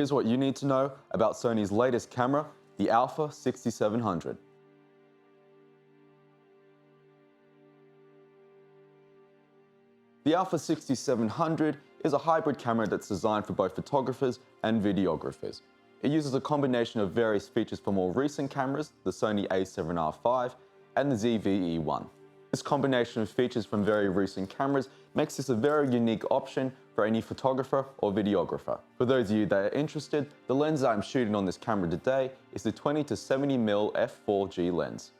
Here's what you need to know about Sony's latest camera, the A6700. The A6700 is a hybrid camera that's designed for both photographers and videographers. It uses a combination of various features from more recent cameras, the Sony A7R5 and the ZV-E1. This combination of features from very recent cameras makes this a very unique option for any photographer or videographer. For those of you that are interested, the lens that I'm shooting on this camera today is the 20-70mm f4G lens.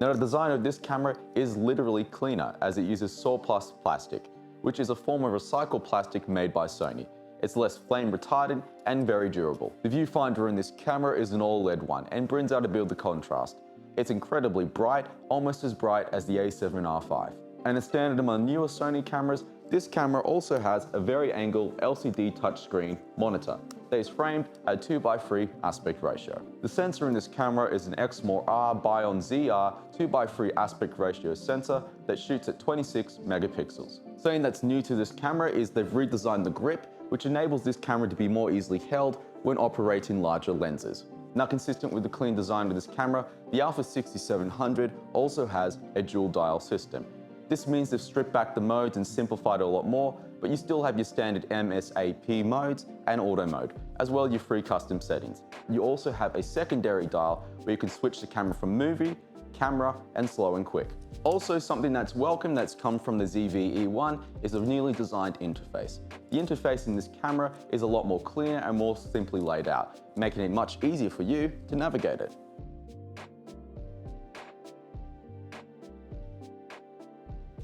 Now, the design of this camera is literally cleaner as it uses Surplus plastic, which is a form of recycled plastic made by Sony. It's less flame retardant and very durable. The viewfinder in this camera is an all-LED one and brings out a bit of the contrast. It's incredibly bright, almost as bright as the A7R5. And as standard among newer Sony cameras, this camera also has a very angled LCD touchscreen monitor that is framed at 2:3 aspect ratio. The sensor in this camera is an Exmor-R Bion ZR 2:3 aspect ratio sensor that shoots at 26 megapixels. Something that's new to this camera is they've redesigned the grip, which enables this camera to be more easily held when operating larger lenses. Now, consistent with the clean design of this camera, the A6700 also has a dual dial system. This means they've stripped back the modes and simplified it a lot more, but you still have your standard MSAP modes and auto mode, as well as your free custom settings. You also have a secondary dial where you can switch the camera from movie, camera, and slow and quick. Also, something that's welcome that's come from the ZV-E1 is a newly designed interface. The interface in this camera is a lot more cleaner and more simply laid out, making it much easier for you to navigate it.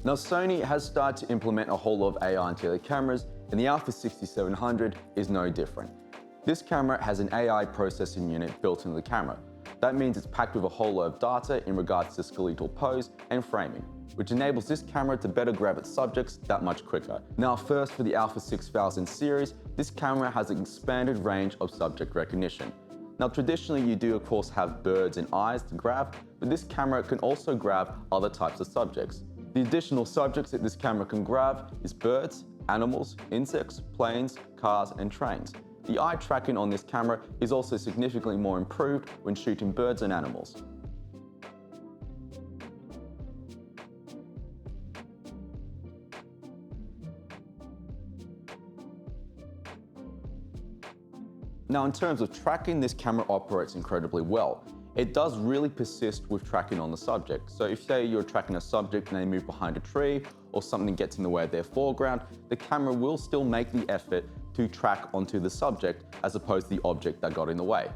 Now, Sony has started to implement a whole lot of AI into their cameras, and the A6700 is no different. This camera has an AI processing unit built into the camera. That means it's packed with a whole lot of data in regards to skeletal pose and framing, which enables this camera to better grab its subjects that much quicker. Now, first for the A6000 series, this camera has an expanded range of subject recognition. Now, traditionally you do of course have birds and eyes to grab, but this camera can also grab other types of subjects. The additional subjects that this camera can grab is birds, animals, insects, planes, cars, and trains. The eye tracking on this camera is also significantly more improved when shooting birds and animals. Now, in terms of tracking, this camera operates incredibly well. It does really persist with tracking on the subject. So if say you're tracking a subject and they move behind a tree or something gets in the way of their foreground, the camera will still make the effort to track onto the subject as opposed to the object that got in the way.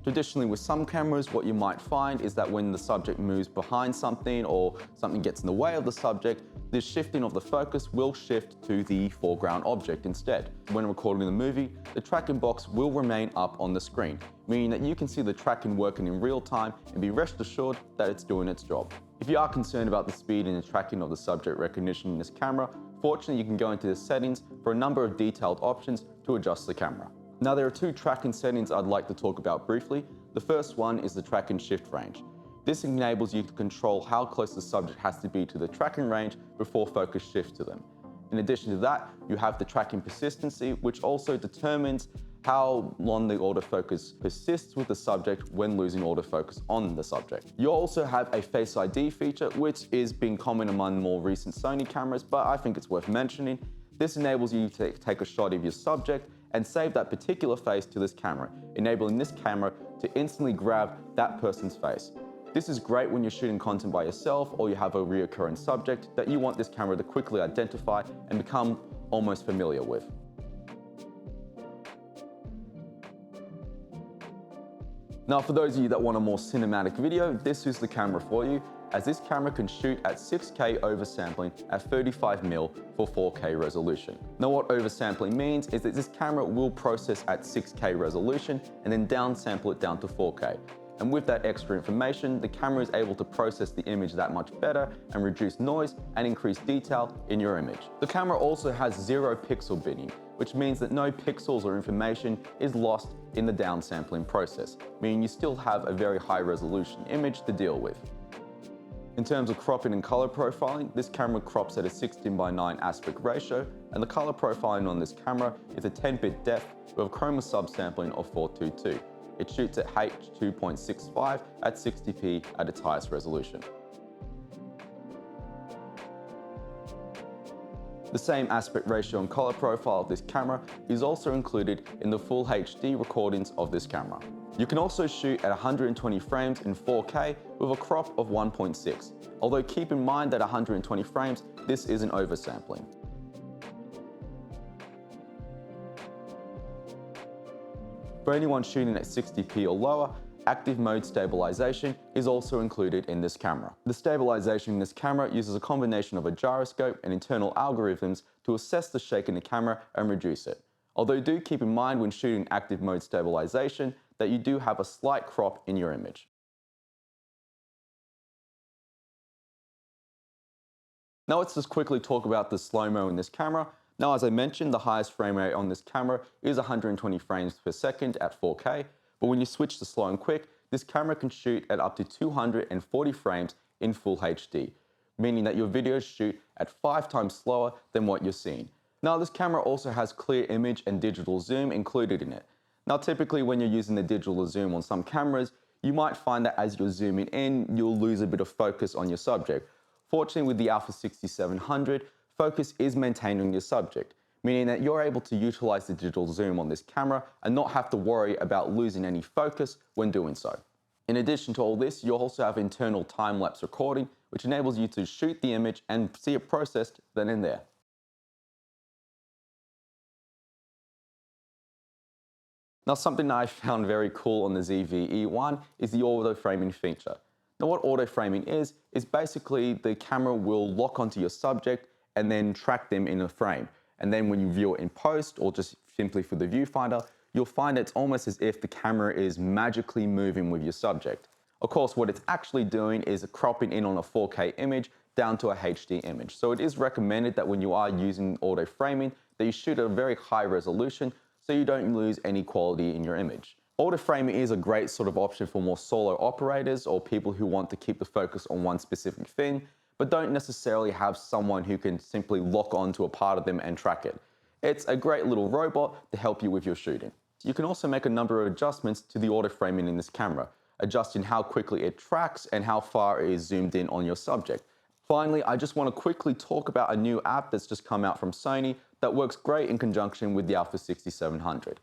Traditionally with some cameras, what you might find is that when the subject moves behind something or something gets in the way of the subject, the shifting of the focus will shift to the foreground object instead. When recording the movie, the tracking box will remain up on the screen, meaning that you can see the tracking working in real time and be rest assured that it's doing its job. If you are concerned about the speed and the tracking of the subject recognition in this camera, fortunately you can go into the settings for a number of detailed options to adjust the camera. Now, there are two tracking settings I'd like to talk about briefly. The first one is the track and shift range. This enables you to control how close the subject has to be to the tracking range before focus shifts to them. In addition to that, you have the tracking persistency, which also determines how long the autofocus persists with the subject when losing autofocus on the subject. You also have a Face ID feature, which is being common among more recent Sony cameras, but I think it's worth mentioning. This enables you to take a shot of your subject and save that particular face to this camera, enabling this camera to instantly grab that person's face. This is great when you're shooting content by yourself or you have a reoccurring subject that you want this camera to quickly identify and become almost familiar with. Now, for those of you that want a more cinematic video, this is the camera for you, as this camera can shoot at 6K oversampling at 35mm for 4K resolution. Now, what oversampling means is that this camera will process at 6K resolution and then downsample it down to 4K. And with that extra information, the camera is able to process the image that much better and reduce noise and increase detail in your image. The camera also has 0 pixel binning, which means that no pixels or information is lost in the downsampling process, meaning you still have a very high resolution image to deal with. In terms of cropping and color profiling, this camera crops at a 16:9 aspect ratio, and the color profiling on this camera is a 10-bit depth with a chroma subsampling of 422. It shoots at H2.65 at 60p at its highest resolution. The same aspect ratio and color profile of this camera is also included in the full HD recordings of this camera. You can also shoot at 120 frames in 4K with a crop of 1.6, although keep in mind that 120 frames, this isn't oversampling. For anyone shooting at 60p or lower, active mode stabilisation is also included in this camera. The stabilisation in this camera uses a combination of a gyroscope and internal algorithms to assess the shake in the camera and reduce it. Although do keep in mind when shooting active mode stabilisation that you do have a slight crop in your image. Now let's just quickly talk about the slow-mo in this camera. Now, as I mentioned, the highest frame rate on this camera is 120 frames per second at 4K, but when you switch to slow and quick, this camera can shoot at up to 240 frames in full HD, meaning that your videos shoot at 5 times slower than what you're seeing. Now, this camera also has clear image and digital zoom included in it. Now, typically when you're using the digital zoom on some cameras, you might find that as you're zooming in, you'll lose a bit of focus on your subject. Fortunately, with the A6700, focus is maintained on your subject, meaning that you're able to utilize the digital zoom on this camera and not have to worry about losing any focus when doing so. In addition to all this, you also have internal time-lapse recording, which enables you to shoot the image and see it processed then and there. Now, something that I found very cool on the ZV-E1 is the auto-framing feature. Now, what auto-framing is basically the camera will lock onto your subject and then track them in a frame. And then when you view it in post or just simply for the viewfinder, you'll find it's almost as if the camera is magically moving with your subject. Of course, what it's actually doing is cropping in on a 4K image down to a HD image. So it is recommended that when you are using auto framing, that you shoot at a very high resolution so you don't lose any quality in your image. Auto framing is a great sort of option for more solo operators or people who want to keep the focus on one specific thing, but don't necessarily have someone who can simply lock onto a part of them and track it. It's a great little robot to help you with your shooting. You can also make a number of adjustments to the auto framing in this camera, adjusting how quickly it tracks and how far it is zoomed in on your subject. Finally, I just want to quickly talk about a new app that's just come out from Sony that works great in conjunction with the A6700.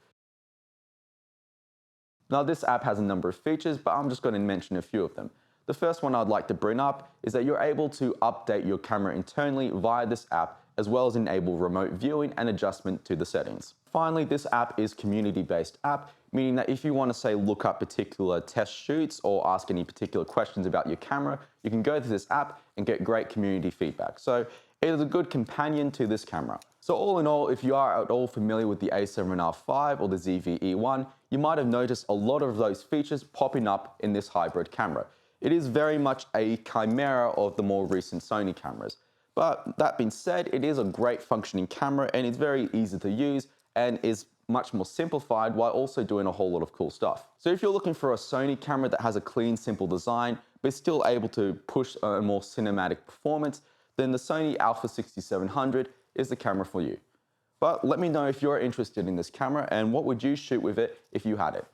Now, this app has a number of features, but I'm just going to mention a few of them. The first one I'd like to bring up is that you're able to update your camera internally via this app, as well as enable remote viewing and adjustment to the settings. Finally, this app is community-based app, meaning that if you want to say look up particular test shoots or ask any particular questions about your camera, you can go to this app and get great community feedback. So it is a good companion to this camera. So all in all, if you are at all familiar with the A7R5 or the ZV-E1, you might have noticed a lot of those features popping up in this hybrid camera. It is very much a chimera of the more recent Sony cameras. But that being said, it is a great functioning camera and it's very easy to use and is much more simplified while also doing a whole lot of cool stuff. So if you're looking for a Sony camera that has a clean, simple design, but is still able to push a more cinematic performance, then the Sony A6700 is the camera for you. But let me know if you're interested in this camera and what would you shoot with it if you had it.